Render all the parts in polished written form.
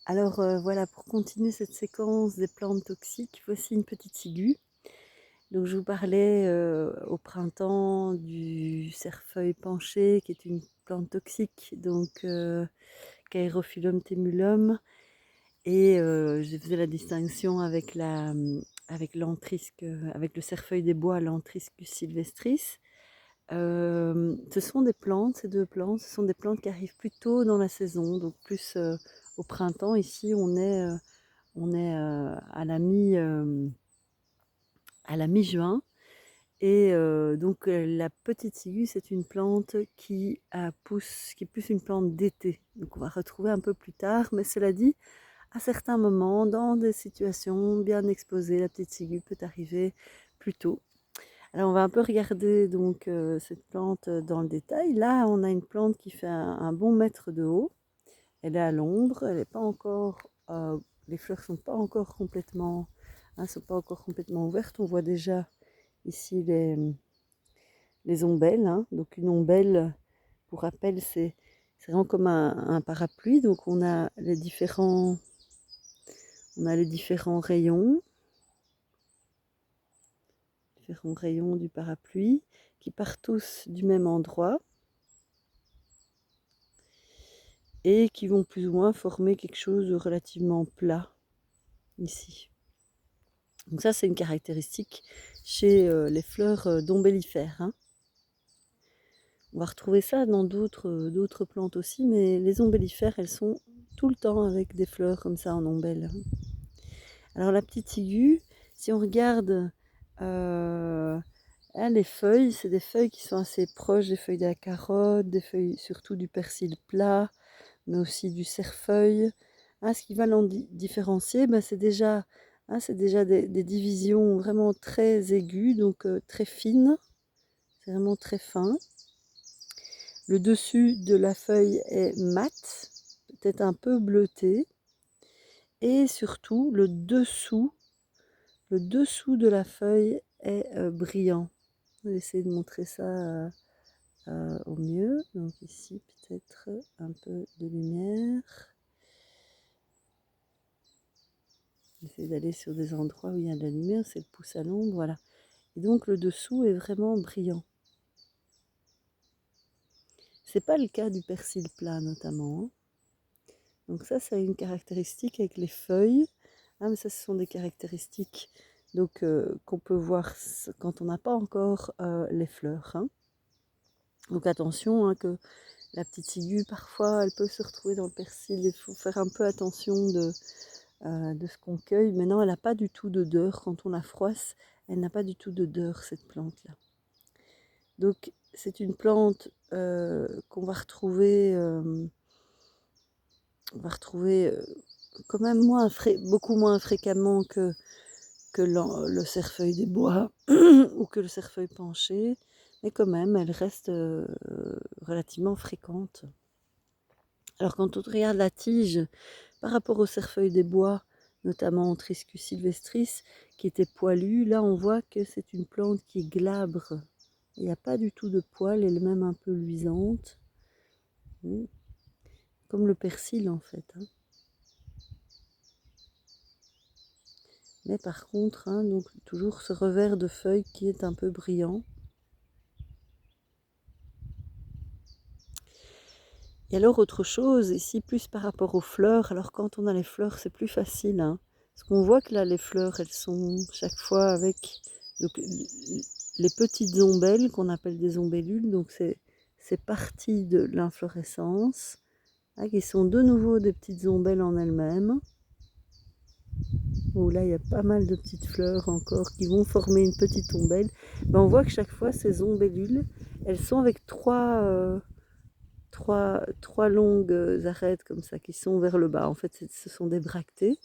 Alors voilà, pour continuer cette séquence des plantes toxiques, voici une petite ciguë. Donc je vous parlais au printemps du cerfeuil penché, qui est une plante toxique, donc Caerophyllum temulum, et je faisais la distinction avec avec l'antrisque, avec le cerfeuil des bois, l'Antriscus sylvestris. Ce sont des plantes, ces deux plantes, ce sont des plantes qui arrivent plus tôt dans la saison, donc plus au printemps. Ici, on est à la mi-juin. Et donc la petite ciguë, c'est une plante qui est plus une plante d'été. Donc on va retrouver un peu plus tard, mais cela dit, à certains moments, dans des situations bien exposées, la petite ciguë peut arriver plus tôt. Alors on va un peu regarder donc cette plante dans le détail. Là, on a une plante qui fait un bon mètre de haut. Elle est à l'ombre, elle n'est pas encore, les fleurs sont pas encore complètement, sont pas encore complètement ouvertes. On voit déjà ici les ombelles, hein. Donc une ombelle, pour rappel, c'est vraiment comme un parapluie. Donc on a les différents rayons du parapluie qui partent tous du même endroit et qui vont plus ou moins former quelque chose de relativement plat ici. Donc ça, c'est une caractéristique chez les fleurs d'ombellifères, hein. On va retrouver ça dans d'autres plantes aussi, mais les ombellifères, elles sont tout le temps avec des fleurs comme ça en ombelle. Alors la petite ciguë, si on regarde les feuilles, c'est des feuilles qui sont assez proches des feuilles de la carotte, des feuilles surtout du persil plat, mais aussi du cerfeuil. Ce qui va l'en différencier, c'est déjà des divisions vraiment très aiguës, donc très fines, c'est vraiment très fin. Le dessus de la feuille est mat, peut-être un peu bleuté, et surtout le dessous de la feuille est brillant. Je vais essayer de montrer ça au mieux. Donc ici peut-être un peu de lumière. J'essaie d'aller sur des endroits où il y a de la lumière, c'est le pouce à l'ombre, voilà. Et donc le dessous est vraiment brillant. C'est pas le cas du persil plat notamment, hein. Donc ça, c'est une caractéristique avec les feuilles. Mais ça, ce sont des caractéristiques donc qu'on peut voir quand on n'a pas encore les fleurs, hein. Donc attention, hein, que la petite ciguë, parfois, elle peut se retrouver dans le persil. Il faut faire un peu attention de ce qu'on cueille. Mais non, elle n'a pas du tout d'odeur. Quand on la froisse, elle n'a pas du tout d'odeur, cette plante-là. Donc c'est une plante qu'on va retrouver, quand même beaucoup moins fréquemment que le cerfeuil des bois ou que le cerfeuil penché, mais quand même, elle reste relativement fréquente. Alors quand on regarde la tige par rapport au cerfeuil des bois, notamment Triscus sylvestris, qui était poilu, là on voit que c'est une plante qui est glabre. Il n'y a pas du tout de poils, elle est même un peu luisante, comme le persil en fait, hein. Mais par contre, donc toujours ce revers de feuille qui est un peu brillant. Et alors autre chose, ici plus par rapport aux fleurs, alors quand on a les fleurs c'est plus facile, hein, parce qu'on voit que là les fleurs elles sont chaque fois avec donc, les petites ombelles qu'on appelle des ombellules, donc c'est parties de l'inflorescence, qui sont de nouveau des petites ombelles en elles-mêmes. Oh, là il y a pas mal de petites fleurs encore qui vont former une petite ombelle. Mais on voit que chaque fois ces ombellules, elles sont avec trois longues arêtes comme ça qui sont vers le bas. En fait, ce sont des bractées.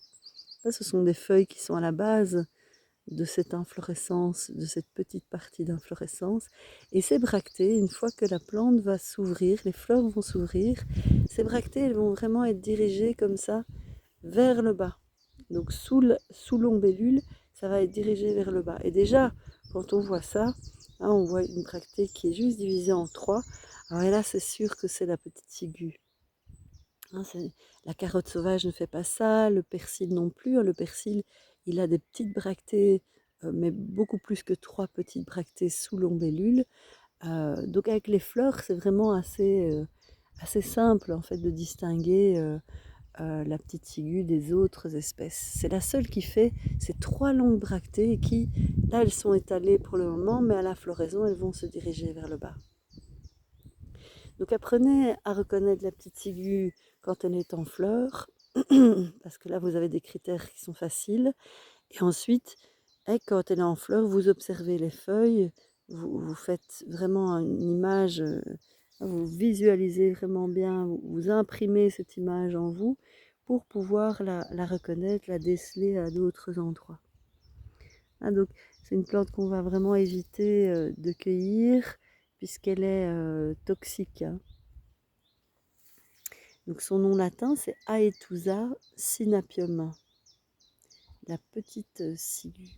Là, ce sont des feuilles qui sont à la base de cette inflorescence, de cette petite partie d'inflorescence. Et ces bractées, une fois que la plante va s'ouvrir, les fleurs vont s'ouvrir, ces bractées, elles vont vraiment être dirigées comme ça vers le bas. Donc sous l'ombellule, ça va être dirigé vers le bas. Et déjà, quand on voit ça, on voit une bractée qui est juste divisée en trois. Alors là, c'est sûr que c'est la petite ciguë. Hein, la carotte sauvage ne fait pas ça, le persil non plus, hein. Le persil, il a des petites bractées, mais beaucoup plus que 3 petites bractées sous l'ombellule. Donc avec les fleurs, c'est vraiment assez simple en fait de distinguer la petite ciguë des autres espèces. C'est la seule qui fait ces 3 longues bractées et qui, là, elles sont étalées pour le moment, mais à la floraison, elles vont se diriger vers le bas. Donc apprenez à reconnaître la petite ciguë quand elle est en fleurs, parce que là, vous avez des critères qui sont faciles. Et ensuite, quand elle est en fleurs, vous observez les feuilles, vous faites vraiment une image, vous visualisez vraiment bien, vous imprimez cette image en vous pour pouvoir la reconnaître, la déceler à d'autres endroits. Ah, donc c'est une plante qu'on va vraiment éviter de cueillir puisqu'elle est toxique, hein. Donc son nom latin c'est Aetusa sinapium, la petite ciguë.